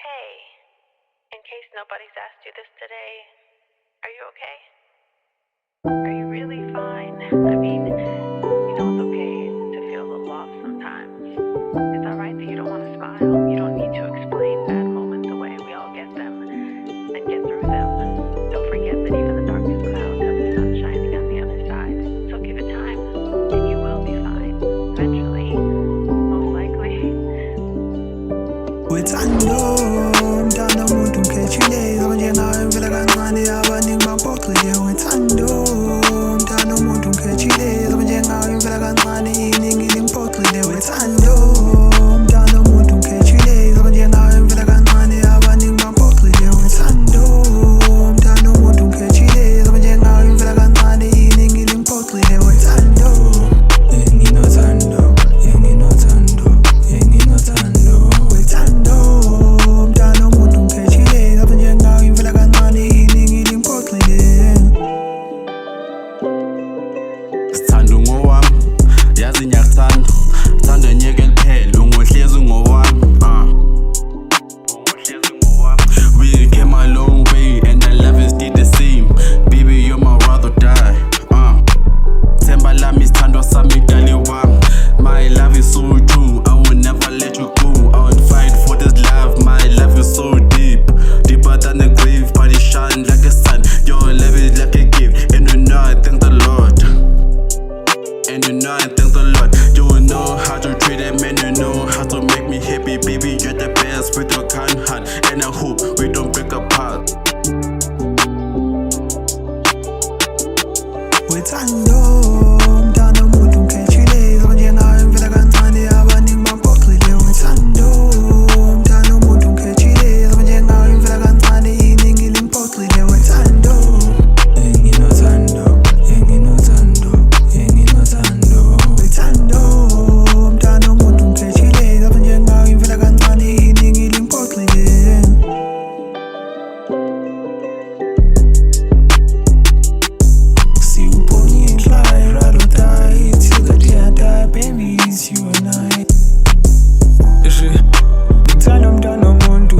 Hey, in case nobody's asked you this today, are you okay? Are you really fine? I mean, it's okay to feel a little off sometimes. It's alright that you don't want to smile. You don't need to explain bad moments away. We all get them and get through them. Don't forget that even the darkest clouds have the sun shining on the other side. So give it time, and you will be fine. Eventually, most likely. Mntana umuntu ngikhetshile njengawe ngivela kancane abaningi bampoxile wethando mntana umuntu ngikhetshile njengawe ngivela kancane iningi lingiphoxile wethando mntana umuntu ngikhetshile njengawe ngivela kancane abaningi bampoxile wethando mntana umuntu ngikhetshile njengawe ngivela kancane iningi lingiphoxile wethando Sithando ngowami, yazi ngiyakuthanda. Thanda nyeke liphela, ungohlezi ngowami. We came a long way and our love is still the same. Baby, you're my ride or die. Themba lami sithando sami dali wami. My love is so true, I will never let you go. I would fight for this love, my love is so deep. Deeper than the grave, but it shine like a sun. Your love is like a gift, and you know I thank the Lord. And you know I thank the Lord. You know how to treat a man, you know how to make me happy. Baby, you're the best with your kind heart, and I hope we don't break apart. Wethando mntana umuntu ngikhetshile njengawe ngivela kancane abaningi bampoxile wethando mntana umuntu ngikhetshile njengawe ngivela kancane iningi lingiphoxile wethando wethando mntana umuntu ngikhetshile njengawe ngivela kancane iningi lingiphoxile you and I. Ngithanda umntwana umuntu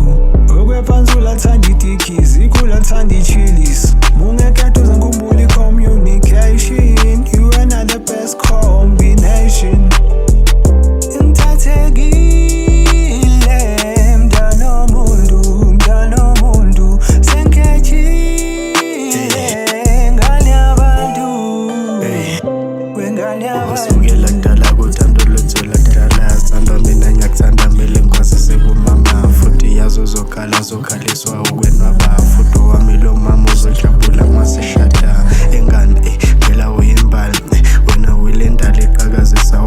okwephansi ulathanda idikizi ikhula thanda ichilis mungekade uze ngikhumbule i-communication you and I the best combination ngithathekile mntana umuntu sengikhethile ngane yabantu wengane yabantu zokhaliswa ukwenwaba futhi wami lo mama uzojabula maseshada engane phela uyimbali wena uyilendala eqhakazisa